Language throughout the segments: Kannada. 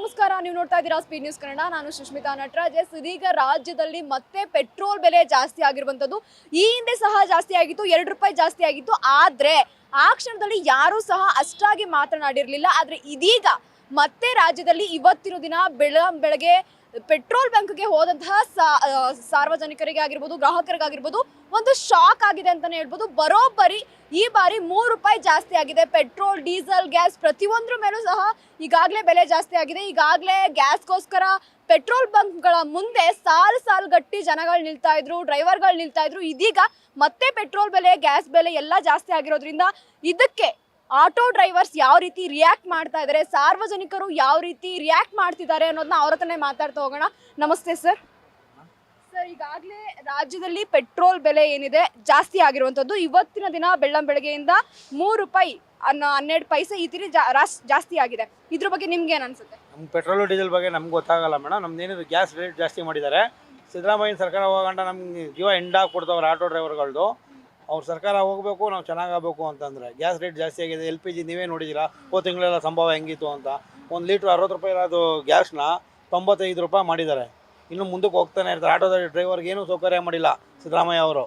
ನಮಸ್ಕಾರ. ನೀವು ನೋಡ್ತಾ ಇದ್ದೀರಾ ಸ್ಪೀಡ್ ನ್ಯೂಸ್ ಕನ್ನಡ. ನಾನು ಸುಷ್ಮಿತಾ ನಟರಾಜ್. ಇದೀಗ ರಾಜ್ಯದಲ್ಲಿ ಮತ್ತೆ ಪೆಟ್ರೋಲ್ ಬೆಲೆ ಜಾಸ್ತಿ ಆಗಿರುವಂತದ್ದು. ಈ ಹಿಂದೆ ಸಹ ಜಾಸ್ತಿ ಆಗಿತ್ತು, 2 ರೂಪಾಯಿ ಜಾಸ್ತಿ ಆಗಿತ್ತು. ಆದ್ರೆ ಆ ಕ್ಷಣದಲ್ಲಿ ಯಾರೂ ಸಹ ಅಷ್ಟಾಗಿ ಮಾತನಾಡಿರಲಿಲ್ಲ. ಆದ್ರೆ ಇದೀಗ ಮತ್ತೆ ರಾಜ್ಯದಲ್ಲಿ ಇವತ್ತಿನ ದಿನ ಬೆಳಗ್ಗೆ ಪೆಟ್ರೋಲ್ ಬಂಕ್ಗೆ ಹೋದಂತಹ ಸಾರ್ವಜನಿಕರಿಗೆ ಆಗಿರ್ಬೋದು, ಗ್ರಾಹಕರಿಗಾಗಿರ್ಬೋದು ಒಂದು ಶಾಕ್ ಆಗಿದೆ ಅಂತಾನೆ ಹೇಳ್ಬೋದು. ಬರೋಬ್ಬರಿ ಈ ಬಾರಿ 3 ರೂಪಾಯಿ ಜಾಸ್ತಿ ಆಗಿದೆ. ಪೆಟ್ರೋಲ್, ಡೀಸೆಲ್, ಗ್ಯಾಸ್ ಪ್ರತಿಯೊಂದ್ರ ಮೇಲೂ ಸಹ ಈಗಾಗಲೇ ಬೆಲೆ ಜಾಸ್ತಿ ಆಗಿದೆ. ಈಗಾಗಲೇ ಗ್ಯಾಸ್ಗೋಸ್ಕರ ಪೆಟ್ರೋಲ್ ಬಂಕ್ಗಳ ಮುಂದೆ ಸಾಲು ಗಟ್ಟಿ ಜನಗಳು ನಿಲ್ತಾ ಇದ್ರು, ಡ್ರೈವರ್ಗಳು ನಿಲ್ತಾ ಇದ್ರು. ಇದೀಗ ಮತ್ತೆ ಪೆಟ್ರೋಲ್ ಬೆಲೆ, ಗ್ಯಾಸ್ ಬೆಲೆ ಎಲ್ಲ ಜಾಸ್ತಿ ಆಗಿರೋದ್ರಿಂದ ಇದಕ್ಕೆ ಆಟೋ ಡ್ರೈವರ್ಸ್ ಯಾವ ರೀತಿ ರಿಯಾಕ್ಟ್ ಮಾಡ್ತಾ ಇದ್ದಾರೆ, ಸಾರ್ವಜನಿಕರು ಯಾವ ರೀತಿ ರಿಯಾಕ್ಟ್ ಮಾಡ್ತಿದ್ದಾರೆ ಅನ್ನೋದನ್ನ ಅವ್ರ ಹತ್ರನೇ ಮಾತಾಡ್ತಾ ಹೋಗೋಣ. ನಮಸ್ತೆ ಸರ್. ಸರ್, ಈಗಾಗಲೇ ರಾಜ್ಯದಲ್ಲಿ ಪೆಟ್ರೋಲ್ ಬೆಲೆ ಏನಿದೆ ಜಾಸ್ತಿ ಆಗಿರುವಂಥದ್ದು. ಇವತ್ತಿನ ದಿನ ಬೆಳಗ್ಗೆಯಿಂದ 3 ರೂಪಾಯಿ 12 ಪೈಸೆ ಈ ತೀರಿ ಜಾಸ್ತಿ ಆಗಿದೆ. ಇದ್ರ ಬಗ್ಗೆ ನಿಮ್ಗೆ ಏನು ಅನ್ಸುತ್ತೆ? ನಮ್ಮ ಪೆಟ್ರೋಲ್ ಡೀಸೆಲ್ ಬಗ್ಗೆ ನಮ್ಗೆ ಗೊತ್ತಾಗಲ್ಲ ಮೇಡಮ್. ನಮ್ದು ಏನಿದೆ ಗ್ಯಾಸ್ ರೇಟ್ ಜಾಸ್ತಿ ಮಾಡಿದ್ದಾರೆ. ಸಿದ್ದರಾಮಯ್ಯ ಸರ್ಕಾರ ಹೋಗಂಟ ನಮ್ಗೆ ಜೀವ ಎಂಡಾಗಿ ಕೊಡ್ತವ್ರೆ ಆಟೋ ಡ್ರೈವರ್ಗಳದ್ದು. ಅವ್ರ ಸರ್ಕಾರ ಹೋಗಬೇಕು, ನಾವು ಚೆನ್ನಾಗಾಗಬೇಕು ಅಂತಂದರೆ ಗ್ಯಾಸ್ ರೇಟ್ ಜಾಸ್ತಿ ಆಗಿದೆ. LPG ನೀವೇ ನೋಡಿದ್ದೀರಾ, ತಿಂಗಳೆಲ್ಲ ಸಂಭವ ಹೆಂಗಿತ್ತು ಅಂತ. 1 ಲೀಟ್ರ್ 60 ರೂಪಾಯಿ ಇರೋದು ಗ್ಯಾಸ್ನ 95 ರೂಪಾಯಿ ಮಾಡಿದ್ದಾರೆ. ಇನ್ನು ಮುಂದಕ್ಕೆ ಹೋಗ್ತಾನೆ ಇರ್ತಾರೆ. ಆಟೋದ ಡ್ರೈವರ್ಗೆ ಏನೂ ಸೌಕರ್ಯ ಮಾಡಿಲ್ಲ ಸಿದ್ದರಾಮಯ್ಯ ಅವರು,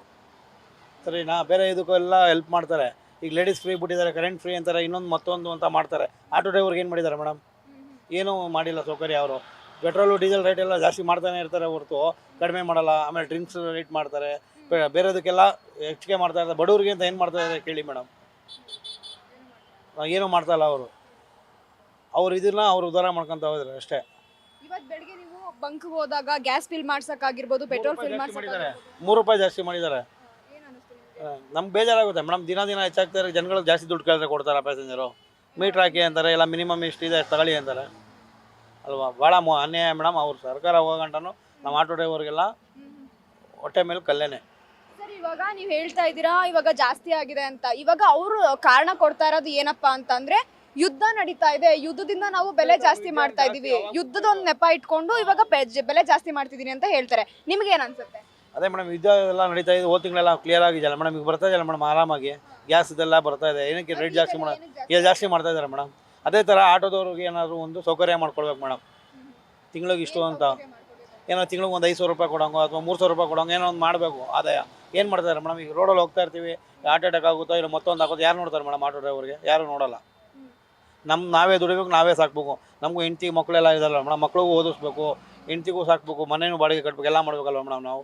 ಸರಿನಾ? ಬೇರೆ ಇದಕ್ಕೆಲ್ಲ ಹೆಲ್ಪ್ ಮಾಡ್ತಾರೆ. ಈಗ ಲೇಡೀಸ್ ಫ್ರೀ ಬಿಟ್ಟಿದ್ದಾರೆ, ಕರೆಂಟ್ ಫ್ರೀ ಅಂತಾರೆ, ಮತ್ತೊಂದು ಅಂತ ಮಾಡ್ತಾರೆ. ಆಟೋ ಡ್ರೈವರ್ಗೆ ಏನು ಮಾಡಿದ್ದಾರೆ ಮೇಡಮ್? ಏನೂ ಮಾಡಿಲ್ಲ ಸೌಕರ್ಯ ಅವರು. ಪೆಟ್ರೋಲು ಡೀಸೆಲ್ ರೇಟ್ ಎಲ್ಲ ಜಾಸ್ತಿ ಮಾಡ್ತಾನೆ ಇರ್ತಾರೆ ಹೊರತು ಕಡಿಮೆ ಮಾಡಲ್ಲ. ಆಮೇಲೆ ಡ್ರಿಂಕ್ಸ್ ರೇಟ್ ಮಾಡ್ತಾರೆ, ಬೇರೆದಕ್ಕೆಲ್ಲ ಹೆಚ್ಚಿಗೆ ಮಾಡ್ತಾ ಇರ್ತಾರೆ. ಬಡವ್ರಿಗೆ ಅಂತ ಏನು ಮಾಡ್ತಾ ಇದ್ದಾರೆ ಕೇಳಿ ಮೇಡಮ್? ಏನೂ ಮಾಡ್ತಾಯಿಲ್ಲ ಅವರು. ಇದನ್ನ ಅವ್ರು ಉದ್ಧಾರ ಮಾಡ್ಕೊತ ಹೋದ್ರೆ ಅಷ್ಟೇ. ಇವತ್ತು ಬೆಳಗ್ಗೆ ನೀವು ಬಂಕ್ ಹೋದಾಗ ಗ್ಯಾಸ್ ಫಿಲ್ ಮಾಡ್ಸಕ್ಕಾಗಿರ್ಬೋದು, ಪೆಟ್ರೋಲ್ ಫಿಲ್ ಮಾಡಿದ್ದಾರೆ, 3 ರೂಪಾಯಿ ಜಾಸ್ತಿ ಮಾಡಿದ್ದಾರೆ. ನಮ್ಗೆ ಬೇಜಾರಾಗುತ್ತೆ ಮೇಡಮ್. ದಿನ ಹೆಚ್ಚಾಗ್ತಾರೆ. ಜನಗಳಿಗೆ ಜಾಸ್ತಿ ದುಡ್ಡು ಕೇಳಿದ್ರೆ ಕೊಡ್ತಾರೆ ಪ್ಯಾಸೆಂಜರು. ಮೀಟ್ರ್ ಹಾಕಿ ಅಂತಾರೆ, ಇಲ್ಲ ಮಿನಿಮಮ್ ಇಷ್ಟಿದೆ ತಗೊಳ್ಳಿ ಅಂತಾರೆ ಅಲ್ವಾ? ಭಾಳ ಅನ್ಯಾಯ ಮೇಡಮ್. ಅವ್ರ ಸರ್ಕಾರ ಹೋಗಂಟನು ನಮ್ಮ ಆಟೋ ಡ್ರೈವರ್ಗೆಲ್ಲ ಹೊಟ್ಟೆ ಮೇಲೆ ಕಲ್ಲೇನೆ. ಸರ್, ಇವಾಗ ನೀವು ಹೇಳ್ತಾ ಇದ್ದೀರಾ ಇವಾಗ ಜಾಸ್ತಿ ಆಗಿದೆ ಅಂತ. ಇವಾಗ ಅವರು ಕಾರಣ ಕೊಡ್ತಾ ಇರೋದು ಏನಪ್ಪಾ ಅಂತಂದ್ರೆ, ಯುದ್ಧ ನಡೀತಾ ಇದೆ, ಯುದ್ಧದಿಂದ ನಾವು ಬೆಲೆ ಜಾಸ್ತಿ ಮಾಡ್ತಾ ಇದೀವಿ, ಯುದ್ಧದ ಒಂದು ನೆಪ ಇಟ್ಕೊಂಡು ಇವಾಗ ಬೆಲೆ ಜಾಸ್ತಿ ಮಾಡ್ತಿದೀನಿ ಅಂತ ಹೇಳ್ತಾರೆ. ನಿಮ್ಗೆ ಏನ್ ಅನ್ಸುತ್ತೆ? ಅದೇ ಮೇಡಮ್, ಯುದ್ಧ ಎಲ್ಲ ನಡೀತಾ ಇದೆ. ತಿಂಗಳೆಲ್ಲ ಕ್ಲಿಯರ್ ಆಗಿದೆಯಲ್ಲ ಮೇಡಮ್. ಈಗ ಬರ್ತಾ ಇದೆಯಲ್ಲ ಮೇಡಮ್ ಆರಾಮಾಗಿ. ಗ್ಯಾಸ್ ಇದೆಲ್ಲ ಬರ್ತಾ ಇದೆ. ಏನಕ್ಕೆ ರೇಟ್ ಜಾಸ್ತಿ ಜಾಸ್ತಿ ಮಾಡ್ತಾ ಇದ್ದಾರೆ ಮೇಡಮ್. ಅದೇ ಥರ ಆಟೋದವ್ರಿಗೆ ಏನಾದರೂ ಒಂದು ಸೌಕರ್ಯ ಮಾಡ್ಕೊಳ್ಬೇಕು ಮೇಡಮ್. ತಿಂಗಳಿಗೆ ಇಷ್ಟು ಅಂತ ಏನೋ ತಿಂಗಳಿಗೆ ಒಂದು 500 ರೂಪಾಯಿ ಕೊಡೋಂಗೋ ಅಥವಾ 300 ರೂಪಾಯಿ ಕೊಡೋಂಗೋ ಏನೋ ಒಂದು ಮಾಡಬೇಕು ಆದಾಯ. ಏನು ಮಾಡ್ತಾರೆ ಮೇಡಮ್? ಈಗ ರೋಡಲ್ಲಿ ಹೋಗ್ತಾ ಇರ್ತೀವಿ, ಹಾರ್ಟ್ ಅಟ್ಯಾಕ್ ಆಗುತ್ತೋ ಇಲ್ಲ ಮತ್ತೊಂದು ಆಗೋದು, ಯಾರು ನೋಡ್ತಾರೆ ಮೇಡಮ್? ಆಟೋ ಡ್ರೈವರ್ಗೆ ಯಾರು ನೋಡೋಲ್ಲ. ನಾವೇ ದುಡಿಬೇಕು, ನಾವೇ ಸಾಕ್ಬೇಕು. ನಮಗೂ ಹೆಂಡ್ತಿ ಮಕ್ಕಳೆಲ್ಲ ಇದಲ್ಲ ಮೇಡಮ್. ಮಕ್ಳಿಗೂ ಓದಿಸ್ಬೇಕು, ಹೆಂಡ್ತಿಗೂ ಸಾಕ್ಬೇಕು, ಮನೇನೂ ಬಾಡಿಗೆ ಕಟ್ಟಬೇಕು, ಎಲ್ಲ ಮಾಡಬೇಕಲ್ವ ಮೇಡಮ್ ನಾವು,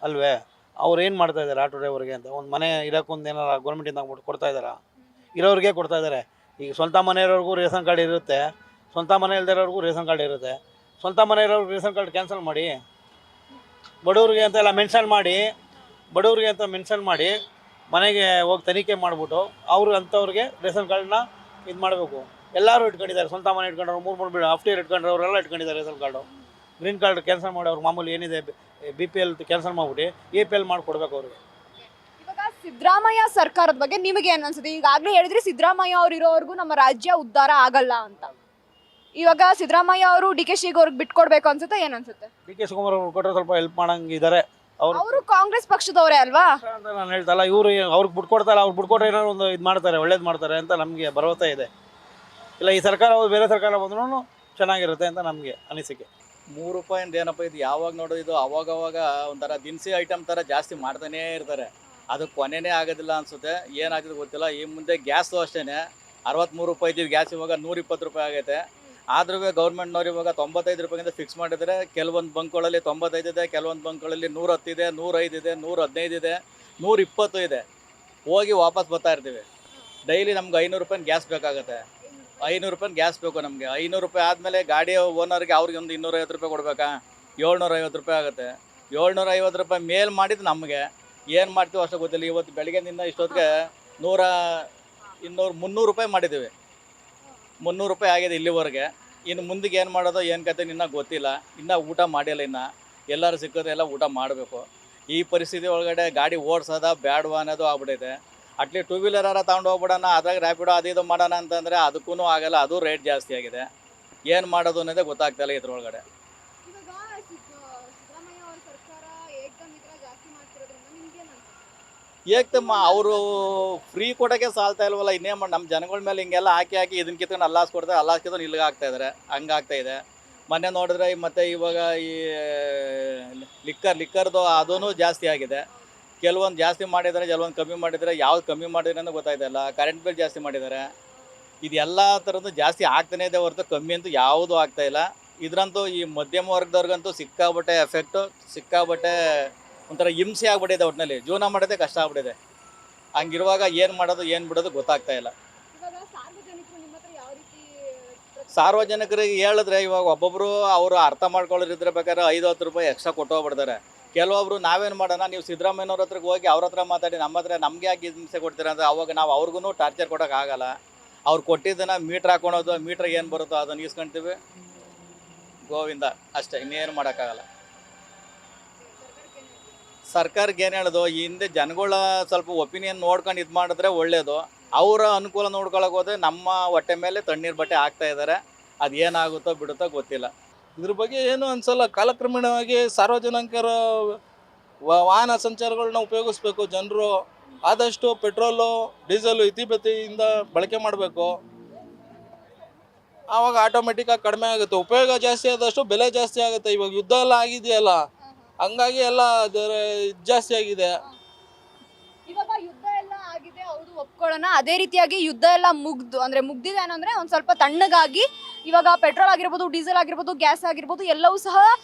ಅಲ್ವೇ? ಅವ್ರು ಏನು ಮಾಡ್ತಾ ಇದ್ದಾರೆ ಆಟೋ ಡ್ರೈವರ್ಗೆ ಅಂತ? ಒಂದು ಮನೆ ಇರೋಕ್ಕೊಂದು ಏನಾರ ಗೌರ್ಮೆಂಟಿಂದ ಕೊಡ್ತಾ ಇದ್ದಾರಾ? ಇರೋರಿಗೆ ಕೊಡ್ತಾ ಇದ್ದಾರೆ. ಈಗ ಸ್ವಂತ ಮನೆಯವ್ರಿಗೂ ರೇಷನ್ ಕಾರ್ಡ್ ಇರುತ್ತೆ, ಸ್ವಂತ ಮನೆ ಇಲ್ದಿರೋರ್ಗೂ ರೇಷನ್ ಕಾರ್ಡ್ ಇರುತ್ತೆ. ಸ್ವಂತ ಮನೆ ಇರೋರ್ಗೆ ರೇಷನ್ ಕಾರ್ಡ್ ಕ್ಯಾನ್ಸಲ್ ಮಾಡಿ, ಬಡವ್ರಿಗೆ ಅಂತ ಎಲ್ಲ ಮೆನ್ಷನ್ ಮಾಡಿ ಮನೆಗೆ ಹೋಗಿ ತನಿಖೆ ಮಾಡಿಬಿಟ್ಟು ಅವ್ರು ಅಂಥವ್ರಿಗೆ ರೇಷನ್ ಕಾರ್ಡನ್ನ ಇದು ಮಾಡಬೇಕು. ಎಲ್ಲರೂ ಇಟ್ಕೊಂಡಿದ್ದಾರೆ. ಸ್ವಂತ ಮನೆ ಇಟ್ಕೊಂಡ್ರು, 3 ಆಫ್ಟರ್ ಇಟ್ಕೊಂಡ್ರು, ಅವರೆಲ್ಲ ಇಟ್ಕೊಂಡಿದ್ದಾರೆ ration card. Green card cancel ಮಾಡಿ ಅವ್ರು ಮಾಮೂಲಿ ಏನಿದೆ BPL ಕ್ಯಾನ್ಸಲ್ ಮಾಡಿಬಿಟ್ಟು APL ಮಾಡಿಕೊಡ್ಬೇಕು ಅವ್ರಿಗೆ. ಇವಾಗ ಸಿದ್ದರಾಮಯ್ಯ ಸರ್ಕಾರದ ಬಗ್ಗೆ ನಿಮಗೆ ಏನು ಅನ್ಸುತ್ತೆ? ಈಗಾಗಲೇ ಹೇಳಿದ್ರಿ ಸಿದ್ದರಾಮಯ್ಯ ಅವ್ರು ಇರೋವರೆಗೂ ನಮ್ಮ ರಾಜ್ಯ ಉದ್ಧಾರ ಆಗಲ್ಲ ಅಂತ. ಇವಾಗ ಸಿದ್ದರಾಮಯ್ಯ ಅವರು DK ಶಿವಕುಮಾರ್ ಅವ್ರಿಗೆ ಬಿಟ್ಕೊಡ್ಬೇಕು ಅನ್ಸುತ್ತೆ, ಏನ್ ಅನ್ಸುತ್ತೆ? DK ಶಿವಕುಮಾರ್ ಅವ್ರು ಕೊಟ್ಟರೆ ಸ್ವಲ್ಪ ಹೆಲ್ಪ್ ಮಾಡಂಗಿದ್ದಾರೆ. ಅವರು ಕಾಂಗ್ರೆಸ್ ಪಕ್ಷದವರೇ ಅಲ್ವಾ ಅಂತ ನಾನು ಹೇಳ್ತಲ್ಲ. ಇವರು ಅವ್ರಿಗೆ ಬಿಟ್ಕೊಡ್ತಾರಲ್ಲ, ಅವ್ರು ಬಿಟ್ಕೊಟ್ರೆ ಏನಾದ್ರು ಒಂದು ಇದು ಮಾಡ್ತಾರೆ, ಒಳ್ಳೇದು ಮಾಡ್ತಾರೆ ಅಂತ ನಮಗೆ ಭರವಸೆ ಇದೆ. ಇಲ್ಲ ಈ ಸರ್ಕಾರ ಬೇರೆ ಸರ್ಕಾರ ಬಂದ್ರೂ ಚೆನ್ನಾಗಿರುತ್ತೆ ಅಂತ ನಮಗೆ ಅನಿಸಿಕೆ. 3 ರೂಪಾಯಿಂದ ಏನಪ್ಪ ಇದು? ಯಾವಾಗ ನೋಡೋದು ಇದು? ಅವಾಗವಾಗ ಒಂಥರ ದಿನಸಿ ಐಟಮ್ ಥರ ಜಾಸ್ತಿ ಮಾಡ್ತಾನೇ ಇರ್ತಾರೆ. ಅದು ಕೊನೆಯೇ ಆಗೋದಿಲ್ಲ ಅನಿಸುತ್ತೆ. ಏನಾಗಿದೆ ಗೊತ್ತಿಲ್ಲ. ಈ ಮುಂದೆ ಗ್ಯಾಸು ಅಷ್ಟೇ 63 ರೂಪಾಯಿ ಇದ್ದೀವಿ, ಗ್ಯಾಸ್ ಇವಾಗ 120 ರೂಪಾಯಿ ಆಗೈತೆ. ಆದ್ರೂ ಗೌರ್ಮೆಂಟ್ನವ್ರು ಇವಾಗ 95 ರೂಪಾಯಿಂದ ಫಿಕ್ಸ್ ಮಾಡಿದರೆ. ಕೆಲವೊಂದು ಬಂಕ್ಗಳಲ್ಲಿ 95 ಇದೆ, ಕೆಲವೊಂದು ಬಂಕ್ಗಳಲ್ಲಿ 110 ಇದೆ, 105 ಇದೆ, 115 ಇದೆ, 120 ಇದೆ. ಹೋಗಿ ವಾಪಸ್ ಬರ್ತಾ ಇರ್ತೀವಿ. ಡೈಲಿ ನಮ್ಗೆ 500 ರೂಪಾಯಿ ಗ್ಯಾಸ್ ಬೇಕಾಗುತ್ತೆ. 500 ರೂಪಾಯಿ ಗ್ಯಾಸ್ ಬೇಕು ನಮಗೆ. 500 ರೂಪಾಯಿ ಆದಮೇಲೆ ಗಾಡಿ ಓನರ್ಗೆ ಅವ್ರಿಗೆ ಒಂದು 250 ರೂಪಾಯಿ ಕೊಡಬೇಕಾ? 750 ರೂಪಾಯಿ ಆಗುತ್ತೆ. 750 ರೂಪಾಯಿ ಮೇಲ್ ಮಾಡಿದ್ದು ನಮಗೆ ಏನು ಮಾಡ್ತೀವಿ ಅಷ್ಟೇ ಗೊತ್ತಿಲ್ಲ. ಇವತ್ತು ಬೆಳಗ್ಗೆಯಿಂದ ಇಷ್ಟೊತ್ತಿಗೆ 300 ರೂಪಾಯಿ ಮಾಡಿದ್ದೀವಿ. 300 ರೂಪಾಯಿ ಆಗಿದೆ ಇಲ್ಲಿವರೆಗೆ. ಇನ್ನು ಮುಂದಕ್ಕೆ ಏನು ಮಾಡೋದು ಏನು ಕತೆ ಇನ್ನೂ ಗೊತ್ತಿಲ್ಲ. ಇನ್ನೂ ಊಟ ಮಾಡಿಲ್ಲ. ಇನ್ನು ಎಲ್ಲರೂ ಸಿಕ್ಕೋದು ಎಲ್ಲ ಊಟ ಮಾಡಬೇಕು. ಈ ಪರಿಸ್ಥಿತಿ ಒಳಗಡೆ ಗಾಡಿ ಓಡಿಸೋದ ಬೇಡವಾ ಅನ್ನೋದು ಆಗ್ಬಿಟ್ಟೈತೆ. ಅಟ್ಲಿ 2 ವೀಲರಾರ ತೊಗೊಂಡು ಹೋಗ್ಬಿಡೋಣ, ಅದ್ರಾಗ ರ್ಯಾಪಿಡೋ ಅದು ಇದು ಮಾಡೋಣ ಅಂತಂದರೆ ಅದಕ್ಕೂ ಆಗಲ್ಲ. ಅದು ರೇಟ್ ಜಾಸ್ತಿ ಆಗಿದೆ. ಏನು ಮಾಡೋದು ಅನ್ನೋದೇ ಗೊತ್ತಾಗ್ತಾಯಿಲ್ಲ ಇದ್ರೊಳಗಡೆ. ಏಕ್ತಮ್ಮ ಅವರು ಫ್ರೀ ಕೊಡೋಕ್ಕೆ ಸಾಲ್ತಾ ಇಲ್ವಲ್ಲ, ಇನ್ನೇ ಮಾಡಿ ನಮ್ಮ ಜನಗಳ ಮೇಲೆ ಹಿಂಗೆಲ್ಲ ಹಾಕಿ ಇದನ್ನ ಕಿತ್ಕೊಂಡು ಅಲ್ಲಾಸ್ ಕೊಡ್ತಾರೆ, ಅಲ್ಲಾಸ್ ಕಿತ್ಕೊಂಡು ಇಲ್ಲಿಗೆ ಆಗ್ತಾ ಇದ್ದಾರೆ, ಹಂಗಾಗ್ತಾ ಇದೆ. ಮೊನ್ನೆ ನೋಡಿದ್ರೆ ಮತ್ತೆ ಇವಾಗ ಈ ಲಿಕ್ಕರ್ದು ಅದೂ ಜಾಸ್ತಿ ಆಗಿದೆ. ಕೆಲವೊಂದು ಜಾಸ್ತಿ ಮಾಡಿದ್ದಾರೆ, ಕೆಲವೊಂದು ಕಮ್ಮಿ ಮಾಡಿದ್ದಾರೆ. ಯಾವ್ದು ಕಮ್ಮಿ ಮಾಡಿದ್ರೆ ಅಂತ ಗೊತ್ತಾಯ್ತಲ್ಲ. ಕರೆಂಟ್ ಬಿಲ್ ಜಾಸ್ತಿ ಮಾಡಿದ್ದಾರೆ. ಇದೆಲ್ಲ ಥರದ್ದು ಜಾಸ್ತಿ ಆಗ್ತಾನೇ ಇದೆ ಹೊರತು ಕಮ್ಮಿ ಅಂತೂ ಯಾವುದೂ ಆಗ್ತಾಯಿಲ್ಲ. ಇದರಂತೂ ಈ ಮಧ್ಯಮ ವರ್ಗದವ್ರಿಗಂತೂ ಸಿಕ್ಕಾಬಟ್ಟೆ ಎಫೆಕ್ಟು, ಸಿಕ್ಕಾಬಟ್ಟೆ ಒಂಥರ ಹಿಂಸೆ ಆಗ್ಬಿಟ್ಟಿದೆ. ಒಟ್ಟಿನಲ್ಲಿ ಜೀವನ ಮಾಡೋದೇ ಕಷ್ಟ ಆಗ್ಬಿಟ್ಟಿದೆ. ಹಂಗಿರುವಾಗ ಏನು ಮಾಡೋದು ಏನು ಬಿಡೋದು ಗೊತ್ತಾಗ್ತಾ ಇಲ್ಲ. ಸಾರ್ವಜನಿಕರಿಗೆ ಹೇಳಿದ್ರೆ ಇವಾಗ ಒಬ್ಬೊಬ್ಬರು ಅವರು ಅರ್ಥ ಮಾಡ್ಕೊಳ್ಳೋರಿದ್ರೆ ಬೇಕಾದ್ರೆ 5-10 ರೂಪಾಯಿ ಎಕ್ಸ್ಟ್ರಾ ಕೊಟ್ಟು ಹೋಗ್ಬಿಡ್ತಾರೆ. ಕೆಲವೊಬ್ರು ನಾವೇನು ಮಾಡೋಣ, ನೀವು ಸಿದ್ದರಾಮಯ್ಯನವ್ರ ಹತ್ರಕ್ಕೆ ಹೋಗಿ ಅವ್ರ ಹತ್ರ ಮಾತಾಡಿ ನಮ್ಮ ಹತ್ರ ನಮಗೆ ಯಾಕೆ ಹಿಂಸೆ ಕೊಡ್ತೀರಾ ಅಂದರೆ ಅವಾಗ ನಾವು ಅವ್ರಿಗೂ ಟಾರ್ಚರ್ ಕೊಡೋಕ್ಕಾಗಲ್ಲ. ಅವ್ರು ಕೊಟ್ಟಿದ್ದನ್ನು ಮೀಟ್ರ್ ಹಾಕೊಳೋದು, ಮೀಟ್ರ್ ಏನು ಬರುತ್ತೋ ಅದನ್ನು ಇಸ್ಕೊಳ್ತೀವಿ, ಗೋವಿಂದ ಅಷ್ಟೇ, ಇನ್ನೇನು ಮಾಡೋಕ್ಕಾಗಲ್ಲ. ಸರ್ಕಾರಕ್ಕೆ ಏನು ಹೇಳೋದು, ಈ ಹಿಂದೆ ಜನಗಳ ಸ್ವಲ್ಪ ಒಪಿನಿಯನ್ ನೋಡ್ಕೊಂಡು ಇದು ಮಾಡಿದ್ರೆ ಒಳ್ಳೆಯದು. ಅವರ ಅನುಕೂಲ ನೋಡ್ಕೊಳಕ್ಕೆ ಹೋದರೆ ನಮ್ಮ ಹೊಟ್ಟೆ ಮೇಲೆ ತಣ್ಣೀರು ಬಟ್ಟೆ ಹಾಕ್ತಾ ಇದ್ದಾರೆ. ಅದು ಏನಾಗುತ್ತೋ ಬಿಡುತ್ತೋ ಗೊತ್ತಿಲ್ಲ. ಇದ್ರ ಬಗ್ಗೆ ಏನು ಅನ್ಸಲ್ಲ. ಕಾಲಕ್ರಮೇಣವಾಗಿ ಸಾರ್ವಜನಿಕರ ವಾಹನ ಸಂಚಾರಗಳನ್ನ ಉಪಯೋಗಿಸ್ಬೇಕು. ಜನರು ಆದಷ್ಟು ಪೆಟ್ರೋಲು ಡೀಸೆಲು ಇತಿಮಿತಿಯಿಂದ ಬಳಕೆ ಮಾಡಬೇಕು. ಆವಾಗ ಆಟೋಮೆಟಿಕ್ಕಾಗಿ ಕಡಿಮೆ ಆಗುತ್ತೆ. ಉಪಯೋಗ ಜಾಸ್ತಿ ಆದಷ್ಟು ಬೆಲೆ ಜಾಸ್ತಿ ಆಗುತ್ತೆ. ಇವಾಗ ಯುದ್ಧ ಎಲ್ಲ ಆಗಿದೆಯಲ್ಲ, ಹಂಗಾಗಿ ಎಲ್ಲ ಜಾಸ್ತಿ ಆಗಿದೆ. ಇವಾಗ ಯುದ್ಧ ಎಲ್ಲ ಆಗಿದೆ, ಹೌದು, ಒಪ್ಕೊಳ್ಳೋಣ. ಅದೇ ರೀತಿಯಾಗಿ ಯುದ್ಧ ಎಲ್ಲ ಮುಗ್ದಿದೆ ಏನಂದ್ರೆ ಒಂದ್ ಸ್ವಲ್ಪ ತಣ್ಣಗಾಗಿ ಇವಾಗ ಪೆಟ್ರೋಲ್ ಆಗಿರ್ಬೋದು, ಡೀಸೆಲ್ ಆಗಿರ್ಬೋದು, ಗ್ಯಾಸ್ ಆಗಿರ್ಬೋದು ಎಲ್ಲವೂ ಸಹ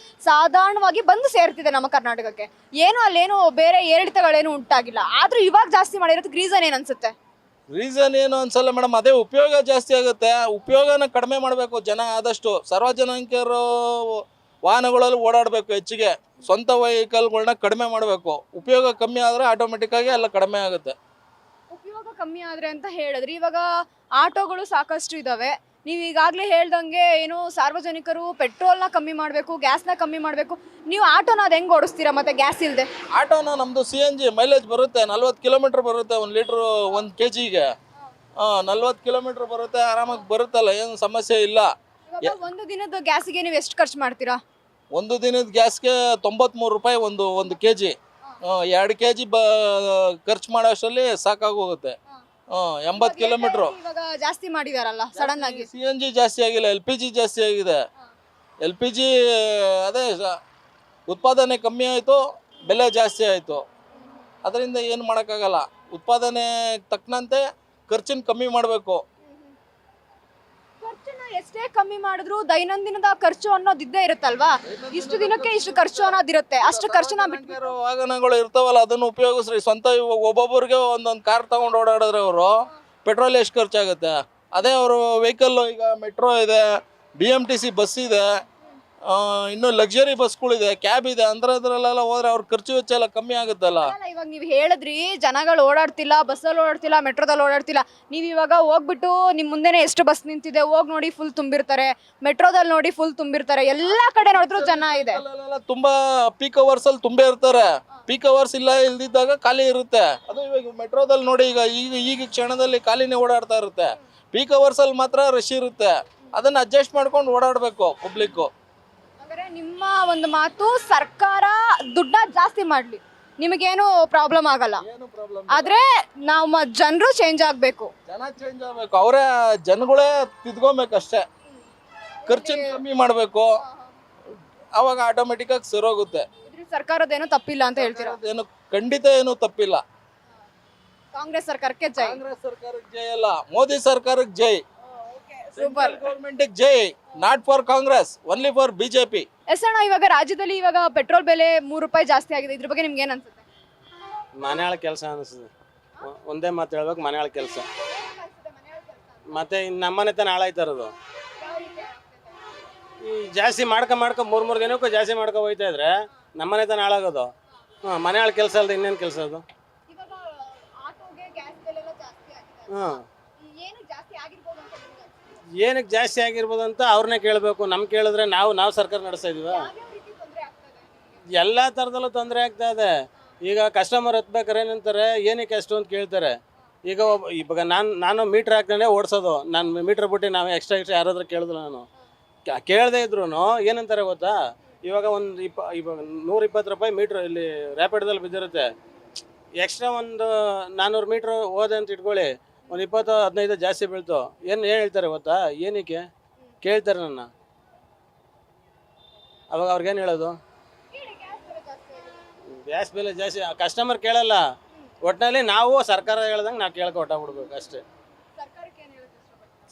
ಸಾಧಾರಣವಾಗಿ ಬಂದು ಸೇರ್ತಿದೆ ನಮ್ಮ ಕರ್ನಾಟಕಕ್ಕೆ. ಏನು ಅಲ್ಲೇನು ಬೇರೆ ಏರಿಳಿತಗಳೇನು ಉಂಟಾಗಿಲ್ಲ. ಆದ್ರೂ ಇವಾಗ ಜಾಸ್ತಿ ಮಾಡಿರೋದಕ್ಕೆ ರೀಸನ್ ಏನ್ ಅನ್ಸುತ್ತೆ? ರೀಸನ್ ಏನು ಅನ್ಸಲ್ಲ ಮೇಡಮ್, ಅದೇ ಉಪಯೋಗ ಜಾಸ್ತಿ ಆಗುತ್ತೆ. ಉಪಯೋಗನ ಕಡಿಮೆ ಮಾಡಬೇಕು ಜನ. ಆದಷ್ಟು ಸಾರ್ವಜನಿಕರು ವಾಹನಗಳಲ್ಲಿ ಓಡಾಡಬೇಕು. ಹೆಚ್ಚಿಗೆ ಸ್ವಂತ ವೆಹಿಕಲ್ಗಳನ್ನ ಕಡಿಮೆ ಮಾಡಬೇಕು. ಉಪಯೋಗ ಕಮ್ಮಿ ಆದರೆ ಆಟೋಮೆಟಿಕ್ಕಾಗಿ ಎಲ್ಲ ಕಡಿಮೆ ಆಗುತ್ತೆ. ಉಪಯೋಗ ಕಮ್ಮಿ ಆದ್ರೆ ಅಂತ ಹೇಳಿದ್ರಿ. ಇವಾಗ ಆಟೋಗಳು ಸಾಕಷ್ಟು ಇದಾವೆ. ನೀವು ಈಗಾಗಲೇ ಹೇಳ್ದಂಗೆ ಏನು ಸಾರ್ವಜನಿಕರು ಪೆಟ್ರೋಲ್ನ ಕಮ್ಮಿ ಮಾಡಬೇಕು, ಗ್ಯಾಸ್ನ ಕಮ್ಮಿ ಮಾಡಬೇಕು. ನೀವು ಆಟೋನ ಅದು ಹೆಂಗೆ ಓಡಿಸ್ತೀರಾ ಮತ್ತೆ ಗ್ಯಾಸ್ ಇಲ್ಲದೆ? ಆಟೋನ ನಮ್ಮದು CNG ಮೈಲೇಜ್ ಬರುತ್ತೆ, 40 ಕಿಲೋಮೀಟ್ರ್ ಬರುತ್ತೆ 1 ಲೀಟ್ರು 1 kgಗೆ. 40 ಕಿಲೋಮೀಟ್ರ್ ಬರುತ್ತೆ, ಆರಾಮಾಗಿ ಬರುತ್ತಲ್ಲ, ಏನು ಸಮಸ್ಯೆ ಇಲ್ಲ. ಇವಾಗ ಒಂದು ದಿನದ ಗ್ಯಾಸಿಗೆ ನೀವು ಎಷ್ಟು ಖರ್ಚು ಮಾಡ್ತೀರಾ? ಒಂದು ದಿನದ ಗ್ಯಾಸ್ಗೆ 93 ರೂಪಾಯಿ ಒಂದು kg. 2 kg ಖರ್ಚು ಮಾಡೋಷ್ಟರಲ್ಲಿ ಸಾಕಾಗೋಗುತ್ತೆ. 80 ಕಿಲೋಮೀಟ್ರು. ಇವಾಗ ಜಾಸ್ತಿ ಮಾಡಿದಾರಲ್ಲ ಸಡನ್ ಆಗಿ. CNG ಜಾಸ್ತಿ ಆಗಿಲ್ಲ, LPG ಜಾಸ್ತಿ ಆಗಿದೆ. LPG ಅದೇ ಉತ್ಪಾದನೆ ಕಮ್ಮಿ ಆಯಿತು, ಬೆಲೆ ಜಾಸ್ತಿ ಆಯಿತು. ಅದರಿಂದ ಏನು ಮಾಡೋಕ್ಕಾಗಲ್ಲ. ಉತ್ಪಾದನೆ ತಕ್ಕಂತೆ ಖರ್ಚನ್ನು ಕಮ್ಮಿ ಮಾಡಬೇಕು. ಖರ್ಚನ್ನ ಎಷ್ಟೇ ಕಮ್ಮಿ ಮಾಡಿದ್ರು ದೈನಂದಿನದ ಖರ್ಚು ಅನ್ನೋದು ಇದ್ದೇ ಇರುತ್ತಲ್ವಾ? ಇಷ್ಟು ದಿನಕ್ಕೆ ಇಷ್ಟು ಖರ್ಚು ಅನ್ನೋದಿರುತ್ತೆ. ಅಷ್ಟು ಖರ್ಚನ್ನ ಬಿಟ್ಟು ವಾಹನಗಳು ಇರ್ತಾವಲ್ಲ, ಅದನ್ನು ಉಪಯೋಗಿಸ್ರಿ. ಸ್ವಂತ ಇವಾಗ ಒಬ್ಬೊಬ್ಬರಿಗೆ ಒಂದೊಂದು ಕಾರ್ ತಗೊಂಡು ಓಡಾಡಿದ್ರೆ ಅವರು ಪೆಟ್ರೋಲ್ ಎಷ್ಟು ಖರ್ಚಾಗುತ್ತೆ? ಅದೇ ಅವರು ವೆಹಿಕಲ್ಲು, ಈಗ ಮೆಟ್ರೋ ಇದೆ, BMTC ಬಸ್ ಇದೆ, ಇನ್ನು ಲಕ್ಸುರಿ ಬಸ್ಗಳಿದೆ, ಕ್ಯಾಬ್ ಇದೆ. ಅಂದ್ರದ್ರಲ್ಲೆಲ್ಲ ಹೋದ್ರೆ ಅವ್ರ ಖರ್ಚು ವೆಚ್ಚ ಎಲ್ಲ ಕಮ್ಮಿ ಆಗುತ್ತಲ್ಲ. ಇವಾಗ ನೀವು ಹೇಳಿದ್ರಿ ಜನಗಳು ಓಡಾಡ್ತಿಲ್ಲ, ಬಸ್ಸಲ್ಲಿ ಓಡಾಡ್ತಿಲ್ಲ, ಮೆಟ್ರೋದಲ್ಲಿ ಓಡಾಡ್ತಿಲ್ಲ. ನೀವು ಇವಾಗ ಹೋಗ್ಬಿಟ್ಟು ನಿಮ್ಮ ಮುಂದೆನೆ ಎಷ್ಟು ಬಸ್ ನಿಂತಿದೆ ಹೋಗಿ ನೋಡಿ, ಫುಲ್ ತುಂಬಿರ್ತಾರೆ. ಮೆಟ್ರೋದಲ್ಲಿ ನೋಡಿ ಫುಲ್ ತುಂಬಿರ್ತಾರೆ. ಎಲ್ಲ ಕಡೆ ನೋಡಿದ್ರು ಜನ ಇದೆ. ತುಂಬಾ ಪೀಕ್ ಅವರ್ಸ್ ಅಲ್ಲಿ ತುಂಬೇ ಇರ್ತಾರೆ. ಪೀಕ್ ಅವರ್ಸ್ ಇಲ್ದಿದ್ದಾಗ ಖಾಲಿ ಇರುತ್ತೆ. ಅದು ಇವಾಗ ಮೆಟ್ರೋದಲ್ಲಿ ನೋಡಿ, ಈಗ ಕ್ಷಣದಲ್ಲಿ ಖಾಲಿನೇ ಓಡಾಡ್ತಾ ಇರುತ್ತೆ. ಪೀಕ್ ಅವರ್ಸ್ ಅಲ್ಲಿ ಮಾತ್ರ ರಶ್ ಇರುತ್ತೆ. ಅದನ್ನ ಅಡ್ಜಸ್ಟ್ ಮಾಡ್ಕೊಂಡು ಓಡಾಡಬೇಕು ಪಬ್ಲಿಕ್. ಅಂದ್ರೆ ನಿಮ್ಮ ಒಂದು ಮಾತು, ಸರ್ಕಾರ ದುಡ್ಡ ಜಾಸ್ತಿ ಮಾಡ್ಲಿ, ನಿಮಗೇನು ಪ್ರಾಬ್ಲಮ್ ಆಗಲ್ಲ. ಆದ್ರೆ ನಮ್ಮ ಜನರು ಚೇಂಜ್ ಆಗ್ಬೇಕು. ಜನ ಚೇಂಜ್ ಆಗ್ಬೇಕು. ಅವರೇ ಜನಗಳೇ ತಿದ್ಕೋಬೇಕಷ್ಟೇ. ಖರ್ಚನ್ನು ಕಮ್ಮಿ ಮಾಡಬೇಕು. ಅವಾಗ ಆಟೋಮೆಟಿಕ್ ಆಗಿ ಸರೋಗುತ್ತೆ. ಸರ್ಕಾರದೇನು ತಪ್ಪಿಲ್ಲ ಅಂತ ಹೇಳ್ತೀರಾ? ಏನು ಖಂಡಿತ ಏನು ತಪ್ಪಿಲ್ಲ. ಕಾಂಗ್ರೆಸ್ ಸರ್ಕಾರಕ್ಕೆ ಜೈ. ಕಾಂಗ್ರೆಸ್ ಸರ್ಕಾರಕ್ಕೆ ಜೈ ಅಲ್ಲ, ಮೋದಿ ಸರ್ಕಾರಕ್ಕೆ ಜೈ. ಸೂಪರ್. ಗೌರ್ಮೆಂಟ್ ಜೈ. Not for Congress, only for BJP. Yes ಅಣ್ಣ, ಇವಾಗ ರಾಜ್ಯದಲ್ಲಿ ಇವಾಗ ಪೆಟ್ರೋಲ್ ಬೆಲೆ 3 ರೂಪಾಯಿ ಜಾಸ್ತಿ ಆಗಿದೆ. ಇದ್ರ ಬಗ್ಗೆ ನಿಮ್ಗೆ ಏನ್ ಅನ್ಸುತ್ತೆ? ಮನೆಯಾಳ ಕೆಲಸ ಅನಿಸ್ತದೆ. ಒಂದೇ ಮಾತು ಹೇಳ್ಬೇಕು, ಮನೆಯಾಳ ಕೆಲಸ. ಮತ್ತೆ ಇನ್ನು ನಮ್ಮನೆ ತಾನೆ ಹಾಳಾಯ್ತಾರದು. ಈ ಜಾಸ್ತಿ ಮಾಡ್ಕೊ 3 ದಿನಕ್ಕೂ ಜಾಸ್ತಿ ಮಾಡ್ಕೊ ಹೋಯ್ತಾ ಇದ್ರೆ ನಮ್ಮನೆ ತಾನೆ ಹಾಳಾಗೋದು. ಮನೆಯಾಳ ಕೆಲಸ ಅಲ್ಲದೆ ಇನ್ನೇನು ಕೆಲಸ ಅದು? ಏನಕ್ಕೆ ಜಾಸ್ತಿ ಆಗಿರ್ಬೋದು ಅಂತ ಅವ್ರನ್ನೇ ಕೇಳಬೇಕು. ನಮ್ಗೆ ಕೇಳಿದ್ರೆ ನಾವು ಸರ್ಕಾರ ನಡೆಸ್ತಾ ಇದೀವ. ಎಲ್ಲ ಥರದಲ್ಲೂ ತೊಂದರೆ ಆಗ್ತಾ ಇದೆ. ಈಗ ಕಸ್ಟಮರ್ ಹತ್ಬೇಕಾರೆ ಏನಂತಾರೆ, ಏನಕ್ಕೆ ಅಷ್ಟು ಅಂತ ಕೇಳ್ತಾರೆ. ಇವಾಗ ನಾನು ಮೀಟ್ರ್ ಹಾಕ್ತಾನೆ ಓಡಿಸೋದು. ನಾನು ಮೀಟ್ರ್ ಬಿಟ್ಟು ನಾವು ಎಕ್ಸ್ಟ್ರಾ ಯಾರಾದ್ರೂ ಕೇಳಿದ್ರು, ನಾನು ಕೇಳದೇ ಇದ್ರು ಏನಂತಾರೆ ಗೊತ್ತಾ, ಇವಾಗ ಇವಾಗ 120 ರೂಪಾಯಿ ಮೀಟ್ರ್ ಇಲ್ಲಿ ರ್ಯಾಪಿಡ್ದಲ್ಲಿ ಬಿದ್ದಿರುತ್ತೆ. ಎಕ್ಸ್ಟ್ರಾ ಒಂದು 400 ಮೀಟ್ರ್ ಹೋದೆ ಅಂತ ಇಟ್ಕೊಳ್ಳಿ, ಒಂದು 20-15 ಜಾಸ್ತಿ ಬೀಳ್ತು. ಏನು ಹೇಳ್ತಾರೆ ಗೊತ್ತಾ, ಏನಕ್ಕೆ ಕೇಳ್ತಾರೆ ನನ್ನ. ಅವಾಗ ಅವ್ರಿಗೇನು ಹೇಳೋದು, ಗ್ಯಾಸ್ ಬೆಲೆ ಜಾಸ್ತಿ. ಕಸ್ಟಮರ್ ಕೇಳಲ್ಲ, ಒಟ್ಟಿನಲ್ಲಿ ನಾವು ಸರ್ಕಾರ ಹೇಳ್ದಂಗೆ ನಾವು ಕೇಳ್ಕೊ ಹೊಟ್ಟಾಗ್ಬಿಡ್ಬೇಕು ಅಷ್ಟೇ.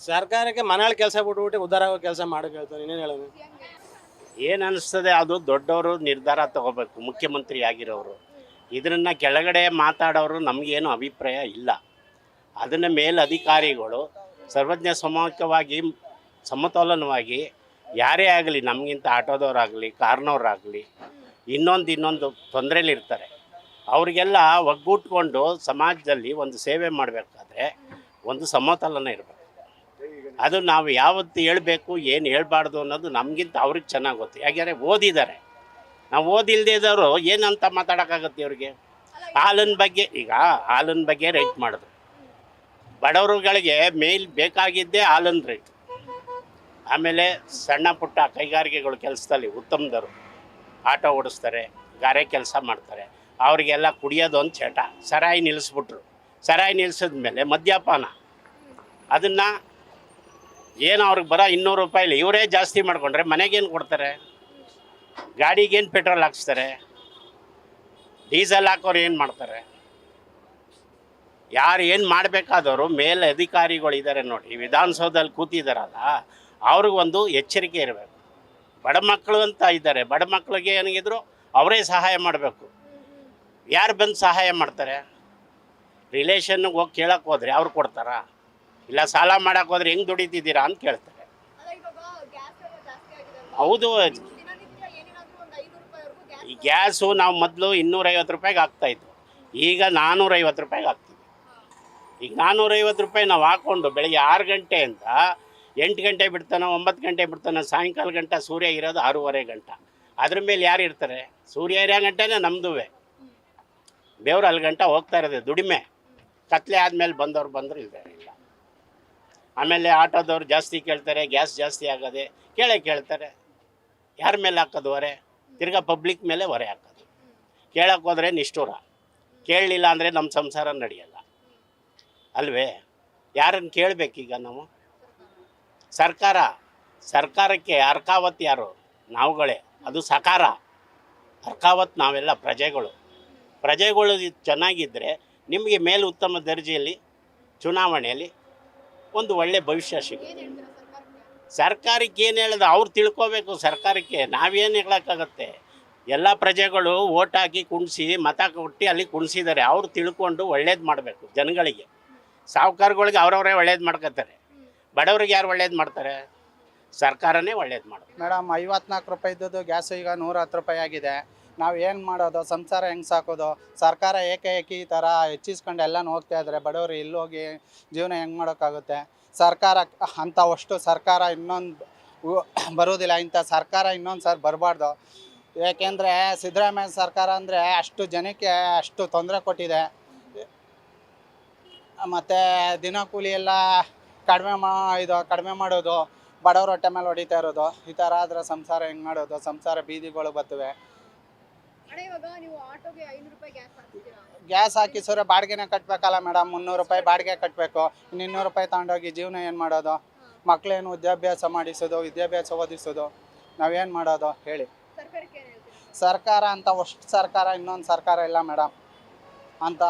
ಸರ್ಕಾರಕ್ಕೆ ಮನೆಯಲ್ಲಿ ಕೆಲಸ ಬಿಟ್ಬಿಟ್ಟು ಉದ್ಧಾರ ಆಗೋ ಕೆಲಸ ಮಾಡೋಕೆ ಹೇಳ್ತಾರೆ. ಇನ್ನೇನು ಹೇಳೋದು? ಏನು ಅನಿಸ್ತದೆ, ಅದು ದೊಡ್ಡವರು ನಿರ್ಧಾರ ತಗೋಬೇಕು, ಮುಖ್ಯಮಂತ್ರಿ ಆಗಿರೋರು. ಇದನ್ನು ಕೆಳಗಡೆ ಮಾತಾಡೋರು ನಮಗೇನು ಅಭಿಪ್ರಾಯ ಇಲ್ಲ. ಅದನ್ನು ಮೇಲಧಿಕಾರಿಗಳು ಸರ್ವಜ್ಞ ಸಮಕವಾಗಿ ಸಮತೋಲನವಾಗಿ ಯಾರೇ ಆಗಲಿ, ನಮಗಿಂತ ಆಟೋದವರಾಗಲಿ ಕಾರ್ನವರಾಗಲಿ ಇನ್ನೊಂದು ತೊಂದರೆಲಿರ್ತಾರೆ, ಅವರಿಗೆಲ್ಲ ಒಗ್ಗೂಟ್ಕೊಂಡು ಸಮಾಜದಲ್ಲಿ ಒಂದು ಸೇವೆ ಮಾಡಬೇಕಾದ್ರೆ ಒಂದು ಸಮತೋಲನ ಇರಬೇಕು. ಅದು ನಾವು ಯಾವತ್ತು ಹೇಳಬೇಕು ಏನು ಹೇಳ್ಬಾರ್ದು ಅನ್ನೋದು ನಮಗಿಂತ ಅವ್ರಿಗೆ ಚೆನ್ನಾಗಿ ಗೊತ್ತು. ಯಾಕೆಂದರೆ ಓದಿದ್ದಾರೆ. ನಾವು ಓದಿಲ್ಲದೆ ಇದ್ದವರು ಏನಂತ ಮಾತಾಡೋಕ್ಕಾಗತ್ತೆ ಅವ್ರಿಗೆ? ಹಾಲಿನ ಬಗ್ಗೆ ರೈಟ್ ಮಾಡಿದ್ರು. ಬಡವರುಗಳಿಗೆ ಮೇಲ್ ಬೇಕಾಗಿದ್ದೇ ಹಾಲಿನ ರೇಟ್. ಆಮೇಲೆ ಸಣ್ಣ ಪುಟ್ಟ ಕೈಗಾರಿಕೆಗಳು ಕೆಲಸದಲ್ಲಿ ಉತ್ತಮದವರು ಆಟೋ ಓಡಿಸ್ತಾರೆ, ಗಾರೆ ಕೆಲಸ ಮಾಡ್ತಾರೆ, ಅವರಿಗೆಲ್ಲ ಕುಡಿಯೋದು ಒಂದು ಚಟ. ಸರಾಯಿ ನಿಲ್ಲಿಸ್ಬಿಟ್ರು. ಸರಾಯಿ ನಿಲ್ಲಿಸಿದ್ಮೇಲೆ ಮದ್ಯಪಾನ, ಅದನ್ನು ಏನು ಅವ್ರಿಗೆ ಬರೋ 200 ರೂಪಾಯಿಲಿ ಇವರೇ ಜಾಸ್ತಿ ಮಾಡಿಕೊಂಡ್ರೆ ಮನೆಗೇನು ಕೊಡ್ತಾರೆ? ಗಾಡಿಗೇನು ಪೆಟ್ರೋಲ್ ಹಾಕ್ಸ್ತಾರೆ? ಡೀಸೆಲ್ ಹಾಕೋರು ಏನು ಮಾಡ್ತಾರೆ? ಯಾರು ಏನು ಮಾಡಬೇಕಾದವರು ಮೇಲೆ ಅಧಿಕಾರಿಗಳು ಇದ್ದಾರೆ ನೋಡಿ, ವಿಧಾನಸೌಧದಲ್ಲಿ ಕೂತಿದ್ದಾರಲ್ಲ, ಅವ್ರಿಗೊಂದು ಎಚ್ಚರಿಕೆ ಇರಬೇಕು. ಬಡ ಮಕ್ಕಳು ಅಂತ ಇದ್ದಾರೆ, ಬಡ ಮಕ್ಕಳಿಗೆ ಏನಿದ್ರು ಅವರೇ ಸಹಾಯ ಮಾಡಬೇಕು. ಯಾರು ಬಂದು ಸಹಾಯ ಮಾಡ್ತಾರೆ? ರಿಲೇಷನ್ಗೆ ಹೋಗಿ ಕೇಳಕ್ಕೆ ಹೋದ್ರೆ ಅವ್ರು ಕೊಡ್ತಾರಾ? ಇಲ್ಲ ಸಾಲ ಮಾಡೋಕೆ ಹೋದ್ರೆ ಹೆಂಗೆ ದುಡಿತಿದ್ದೀರಾ ಅಂತ ಕೇಳ್ತಾರೆ. ಹೌದು, ಈ ಗ್ಯಾಸು ನಾವು ಮೊದಲು 250 ರೂಪಾಯಿಗೆ ಹಾಕ್ತಾಯಿದ್ವು, ಈಗ 450 ರೂಪಾಯಿಗೆ ಹಾಕ್ತೀವಿ. ಈಗ 450 ರೂಪಾಯಿ ನಾವು ಹಾಕ್ಕೊಂಡು ಬೆಳಗ್ಗೆ 6 ಗಂಟೆಯಿಂದ 8 ಗಂಟೆ ಬಿಡ್ತಾನೋ 9 ಗಂಟೆ ಬಿಡ್ತಾನೋ, ಸಾಯಂಕಾಲ ಗಂಟೆ ಸೂರ್ಯ ಇರೋದು 6:30 ಗಂಟೆ. ಅದ್ರ ಮೇಲೆ ಯಾರು ಇರ್ತಾರೆ? ಸೂರ್ಯ ಇರೋ ಗಂಟೆನೇ ನಮ್ಮದುವೆ. ಬೇವ್ರು ಅಲ್ಲಿ ಗಂಟೆ ಹೋಗ್ತಾ ಇರೋದು ದುಡಿಮೆ. ಕತ್ಲೆ ಆದಮೇಲೆ ಬಂದವ್ರು ಬಂದರು ಇಲ್ಲ. ಆಮೇಲೆ ಆಟೋದವ್ರು ಜಾಸ್ತಿ ಕೇಳ್ತಾರೆ, ಗ್ಯಾಸ್ ಜಾಸ್ತಿ ಆಗೋದೆ ಕೇಳ್ತಾರೆ. ಯಾರ ಮೇಲೆ ಹಾಕೋದು ಹೊರೆ? ತಿರ್ಗಾ ಪಬ್ಲಿಕ್ ಮೇಲೆ ಹೊರೆ ಹಾಕೋದು. ಕೇಳಕ್ಕೆ ಹೋದರೆ ನಿಷ್ಠೂರ, ಕೇಳಲಿಲ್ಲ ಅಂದರೆ ನಮ್ಮ ಸಂಸಾರ ನಡೆಯಲ್ಲ ಅಲ್ವೇ? ಯಾರನ್ನು ಕೇಳಬೇಕೀಗ ನಾವು? ಸರ್ಕಾರಕ್ಕೆ ಅರ್ಕಾವತ್ ಯಾರು? ನಾವುಗಳೇ. ಅದು ಸಕಾರ. ಅರ್ಕಾವತ್ ನಾವೆಲ್ಲ ಪ್ರಜೆಗಳು ಚೆನ್ನಾಗಿದ್ದರೆ ನಿಮಗೆ ಮೇಲೆ ಉತ್ತಮ ದರ್ಜೆಯಲ್ಲಿ ಚುನಾವಣೆಯಲ್ಲಿ ಒಂದು ಒಳ್ಳೆ ಭವಿಷ್ಯ ಸಿಗುತ್ತೆ. ಸರ್ಕಾರಕ್ಕೆ ಏನು ಹೇಳೋದು ಅವ್ರು ತಿಳ್ಕೋಬೇಕು. ಸರ್ಕಾರಕ್ಕೆ ನಾವೇನು ಹೇಳೋಕ್ಕಾಗತ್ತೆ? ಎಲ್ಲ ಪ್ರಜೆಗಳು ಓಟ್ ಹಾಕಿ ಕುಣಿಸಿ ಮತ ಕೊಟ್ಟು ಅಲ್ಲಿ ಕುಣಿಸಿದ್ದಾರೆ. ಅವ್ರು ತಿಳ್ಕೊಂಡು ಒಳ್ಳೇದು ಮಾಡಬೇಕು ಜನಗಳಿಗೆ. ಸಾಹುಕಾರಗಳಿಗೆ ಅವ್ರವರೇ ಒಳ್ಳೇದು ಮಾಡ್ಕೋತಾರೆ, ಬಡವ್ರಿಗೆ ಯಾರು ಒಳ್ಳೇದು ಮಾಡ್ತಾರೆ? ಸರ್ಕಾರನೇ ಒಳ್ಳೇದು ಮಾಡೋದು. ಮೇಡಮ್ 54 ರೂಪಾಯಿ ಇದ್ದದ್ದು ಗ್ಯಾಸು ಈಗ 110 ರೂಪಾಯಿ ಆಗಿದೆ. ನಾವು ಏನು ಮಾಡೋದು? ಸಂಸಾರ ಹೆಂಗೆ ಸಾಕೋದು? ಸರ್ಕಾರ ಏಕಾಏಕಿ ಈ ಥರ ಹೆಚ್ಚಿಸ್ಕೊಂಡು ಎಲ್ಲನೂ ಹೋಗ್ತಾ ಇದ್ದಾರೆ. ಬಡವರು ಹೋಗಿ ಜೀವನ ಹೆಂಗೆ ಮಾಡೋಕ್ಕಾಗುತ್ತೆ? ಸರ್ಕಾರ ಅಂಥವಷ್ಟು ಸರ್ಕಾರ ಇನ್ನೊಂದು ಬರೋದಿಲ್ಲ. ಇಂಥ ಸರ್ಕಾರ ಇನ್ನೊಂದು ಸಾರಿ ಬರಬಾರ್ದು. ಏಕೆಂದರೆ ಸಿದ್ದರಾಮಯ್ಯ ಸರ್ಕಾರ ಅಂದರೆ ಅಷ್ಟು ಜನಕ್ಕೆ ಅಷ್ಟು ತೊಂದರೆ ಕೊಟ್ಟಿದೆ. ಮತ್ತು ದಿನಕೂಲಿ ಎಲ್ಲ ಕಡಿಮೆ ಮಾಡೋದು, ಬಡವ್ರ ಹೊಟ್ಟೆ ಮೇಲೆ ಹೊಡಿತಾ ಇರೋದು. ಈ ಥರ ಆದರೆ ಸಂಸಾರ ಹೆಂಗೆ ಮಾಡೋದು? ಸಂಸಾರ ಬೀದಿಗಳು ಬರ್ತವೆ. Gas ಹಾಕಿಸೋರೆ ಬಾಡಿಗೆನೇ ಕಟ್ಟಬೇಕಲ್ಲ madam. 300 ರೂಪಾಯಿ ಬಾಡಿಗೆ ಕಟ್ಟಬೇಕು. 200 ರೂಪಾಯಿ ತಗೊಂಡೋಗಿ ಜೀವನ ಏನು ಮಾಡೋದು? ಮಕ್ಕಳೇನು ವಿದ್ಯಾಭ್ಯಾಸ ಮಾಡಿಸೋದು, ವಿದ್ಯಾಭ್ಯಾಸ ಓದಿಸೋದು, ನಾವೇನು ಮಾಡೋದು ಹೇಳಿ? ಸರ್ಕಾರ ಅಂತ ಅಷ್ಟು ಸರ್ಕಾರ ಇನ್ನೊಂದು ಸರ್ಕಾರ ಇಲ್ಲ ಮೇಡಮ್. ಅಂಥ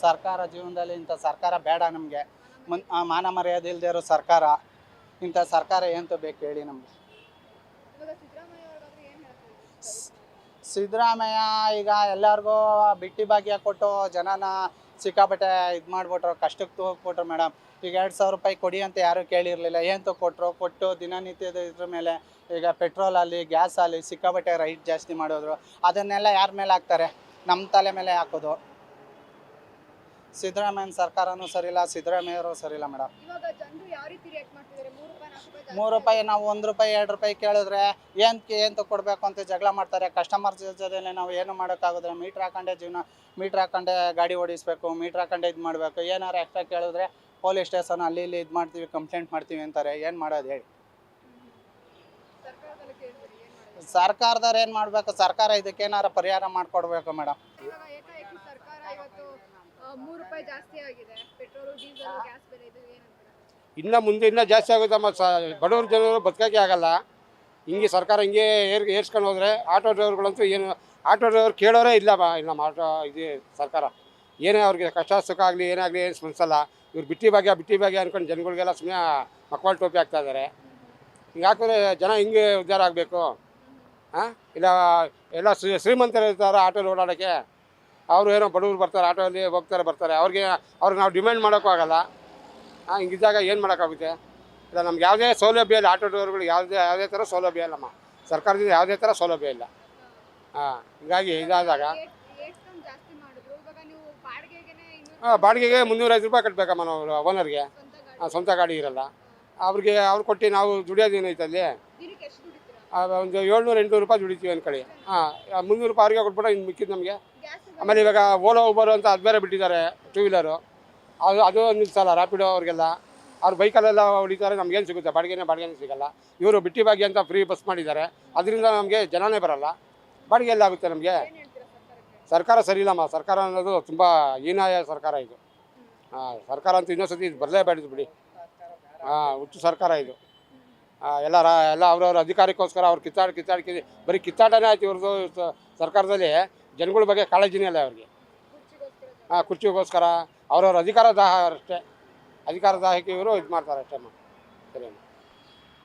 ಸರ್ಕಾರ ಜೀವನದಲ್ಲಿ ಇಂಥ ಸರ್ಕಾರ ಬೇಡ ನಮಗೆ. ಮಾನ ಮರ್ಯಾದೆ ಇಲ್ಲದೆ ಇರೋ ಸರ್ಕಾರ. ಇಂಥ ಸರ್ಕಾರ ಏನು ಬೇಕು ಹೇಳಿ ನಮಗೆ? ಸಿದ್ದರಾಮಯ್ಯ ಈಗ ಎಲ್ಲರಿಗೂ ಬಿಟ್ಟಿ ಭಾಗ್ಯ ಕೊಟ್ಟು ಜನನ ಸಿಕ್ಕಾಪಟ್ಟೆ ಇದು ಮಾಡಿಬಿಟ್ರು, ಕಷ್ಟಕ್ಕೆ ತೂಗ್ಬಿಟ್ರು ಮೇಡಮ್. ಈಗ 2000 ರೂಪಾಯಿ ಕೊಡಿ ಅಂತ ಯಾರೂ ಕೇಳಿರಲಿಲ್ಲ. ಏನು ಕೊಟ್ಟು ದಿನನಿತ್ಯದ ಇದ್ರ ಮೇಲೆ ಈಗ ಪೆಟ್ರೋಲಲ್ಲಿ ಗ್ಯಾಸಲ್ಲಿ ಸಿಕ್ಕಾಪಟ್ಟೆ ರೈಟ್ ಜಾಸ್ತಿ ಮಾಡಿದ್ರು. ಅದನ್ನೆಲ್ಲ ಯಾರ ಮೇಲೆ ಹಾಕ್ತಾರೆ? ನಮ್ಮ ತಲೆ ಮೇಲೆ ಹಾಕೋದು. ಸಿದ್ದರಾಮಯ್ಯನ ಸರ್ಕಾರನೂ ಸರಿಯಿಲ್ಲ, ಸಿದ್ದರಾಮಯ್ಯವರು ಸರಿಯಿಲ್ಲ ಮೇಡಮ್. 3 ರೂಪಾಯಿ ನಾವು 1 ರೂಪಾಯಿ 2 ರೂಪಾಯಿ ಕೇಳಿದ್ರೆ ಏನು ಕೊಡಬೇಕು ಅಂತ ಜಗಳ ಮಾಡ್ತಾರೆ. ಕಸ್ಟಮರ್ ಜೊತೆಲೆ ನಾವು ಏನು ಮಾಡೋಕ್ಕಾಗೋದ್ರೆ ಮೀಟ್ರ್ ಹಾಕೊಂಡೆ ಗಾಡಿ ಓಡಿಸ್ಬೇಕು, ಮೀಟ್ರ್ ಹಾಕೊಂಡೆ ಇದು ಮಾಡಬೇಕು. ಏನಾರು ಎಕ್ಸ್ಟ್ರಾ ಕೇಳಿದ್ರೆ ಪೊಲೀಸ್ ಸ್ಟೇಷನ್ ಅಲ್ಲಿ ಇಲ್ಲಿ ಇದು ಮಾಡ್ತೀವಿ, ಕಂಪ್ಲೇಂಟ್ ಮಾಡ್ತೀವಿ ಅಂತಾರೆ. ಏನು ಮಾಡೋದು ಹೇಳಿ? ಸರ್ಕಾರದವ್ರು ಏನು ಮಾಡಬೇಕು? ಸರ್ಕಾರ ಇದಕ್ಕೇನಾರು ಪರಿಹಾರ ಮಾಡಿಕೊಡ್ಬೇಕು ಮೇಡಮ್. ₹3 ಜಾಸ್ತಿ ಆಗಿದೆ ಪೆಟ್ರೋಲ್ ಡೀಸೆಲ್ ಗ್ಯಾಸ್ ಬೆಲೆ ಇದು ಏನಂತೀರಾ? ಇನ್ನು ಮುಂದೆ ಇನ್ನೂ ಜಾಸ್ತಿ ಆಗುತ್ತಮ್ಮ ಬಡವ್ರ ಜನರು ಬದುಕೋಕ್ಕೆ ಆಗಲ್ಲ. ಹಿಂಗೆ ಸರ್ಕಾರ ಹಿಂಗೆ ಏರ್ಸ್ಕೊಂಡು ಹೋದರೆ ಆಟೋ ಡ್ರೈವರ್ಗಳಂತೂ ಏನು ಆಟೋ ಡ್ರೈವರ್ ಕೇಳೋರೇ ಇಲ್ಲ ನಮ್ಮ ಆಟೋ ಇದು ಸರ್ಕಾರ ಏನೇ ಅವ್ರಿಗೆ ಕಷ್ಟ ಸುಖ ಆಗಲಿ ಏನಾಗಲಿ ಏನು ಸ್ಪಂದಿಸಲ್ಲ. ಇವ್ರು ಬಿಟ್ಟಿ ಭಾಗ್ಯ ಅಂದ್ಕೊಂಡು ಜನಗಳಿಗೆಲ್ಲ ಸುಮ್ಮನೆ ಮಕ್ಕಳ ಟೋಪಿ ಹಾಕ್ತಾ ಇದ್ದಾರೆ. ಹಿಂಗೆ ಹಾಕಿದ್ರೆ ಜನ ಹಿಂಗೆ ಉದ್ಧಾರ ಆಗಬೇಕು. ಹಾಂ ಇಲ್ಲ ಎಲ್ಲ ಶ್ರೀಮಂತರು ಇರ್ತಾರೆ ಆಟೋಲ್ಲಿ ಓಡಾಡೋಕ್ಕೆ, ಅವರು ಏನೋ ಬಡವ್ರು ಬರ್ತಾರೆ ಆಟೋಲ್ಲಿ ಬರ್ತಾರೆ ಅವ್ರಿಗೆ ನಾವು ಡಿಮ್ಯಾಂಡ್ ಮಾಡೋಕ್ಕೂ ಆಗಲ್ಲ. ಹಿಂಗಿದ್ದಾಗ ಏನು ಮಾಡೋಕ್ಕಾಗುತ್ತೆ? ಇಲ್ಲ ನಮ್ಗೆ ಯಾವುದೇ ಸೌಲಭ್ಯ ಇಲ್ಲ, ಆಟೋ ಡ್ರೈವರ್ಗಳಿಗೆ ಯಾವುದೇ ಥರ ಸೌಲಭ್ಯ ಇಲ್ಲಮ್ಮ, ಸರ್ಕಾರದಿಂದ ಯಾವುದೇ ಥರ ಸೌಲಭ್ಯ ಇಲ್ಲ. ಹೀಗಾಗಿ ಇದಾದಾಗ ಬಾಡಿಗೆಗೆ ₹305 ಕಟ್ಟಬೇಕಮ್ಮ ನಾವು ಓನರ್ಗೆ. ಸ್ವಂತ ಗಾಡಿ ಇರಲ್ಲ ಅವ್ರಿಗೆ. ಅವ್ರು ಕೊಟ್ಟು ನಾವು ದುಡಿಯೋದು ಏನೈತೆ ಅಲ್ಲಿ ಒಂದು ₹700-800 ದುಡಿತೀವಿ ಅಂದ್ಕೊಳ್ಳಿ. ₹300 ಅವ್ರಿಗೆ ಕೊಟ್ಬಿಟ್ಟು ಇನ್ನು ಮಿಕ್ಕಿದ್ದು ನಮಗೆ. ಆಮೇಲೆ ಇವಾಗ ಓಲೋ ಊಬರು ಅಂತ ಅದು ಬೇರೆ ಬಿಟ್ಟಿದ್ದಾರೆ, 2 ವೀಲರು. ಅದು ನಿಲ್ಸಲ್ಲ ರ್ಯಾಪಿಡೋ ಅವ್ರಿಗೆಲ್ಲ. ಅವ್ರು ಬೈಕಲ್ಲೆಲ್ಲ ಹೊಡಿತಾರೆ, ನಮ್ಗೇನು ಸಿಗುತ್ತೆ? ಬಾಡಿಗೆನೇ ಸಿಗಲ್ಲ. ಇವರು ಬಿಟ್ಟಿ ಭಾಗ್ಯ ಅಂತ ಫ್ರೀ ಬಸ್ ಮಾಡಿದ್ದಾರೆ, ಅದರಿಂದ ನಮಗೆ ಜನನೇ ಬರಲ್ಲ. ಬಾಡಿಗೆ ಎಲ್ಲ ಆಗುತ್ತೆ ನಮಗೆ. ಸರ್ಕಾರ ಸರಿ ಇಲ್ಲಮ್ಮ. ಸರ್ಕಾರ ಅನ್ನೋದು ತುಂಬ ಹೀನಾಯ ಸರ್ಕಾರ ಇದು. ಸರ್ಕಾರ ಅಂತೂ ಇನ್ನೊಂದ್ಸತಿ ಇದು ಬರಲೇಬೇಡಿದ್ದು ಬಿಡಿ. ಹುಚ್ಚು ಸರ್ಕಾರ ಇದು. ಎಲ್ಲ ಅವ್ರವ್ರ ಅಧಿಕಾರಕ್ಕೋಸ್ಕರ ಅವ್ರು ಕಿತ್ತಾಡಿ ಬರೀ ಕಿತ್ತಾಟನೇ ಆಯ್ತು ಇವ್ರದ್ದು. ಸರ್ಕಾರದಲ್ಲಿ ಜನಗಳ ಬಗ್ಗೆ ಕಾಳಜಿನೇ ಇಲ್ಲ ಅವ್ರಿಗೆ. ಕುರ್ಚಿಗೋಸ್ಕರ ಅವ್ರವ್ರ ಅಧಿಕಾರ ದಾಹ ಅಷ್ಟೇ. ಅಧಿಕಾರ ದಾಹಕ್ಕೆ ಇವರು ಇದು ಮಾಡ್ತಾರೆ ಅಷ್ಟೇ. ಸರಿ.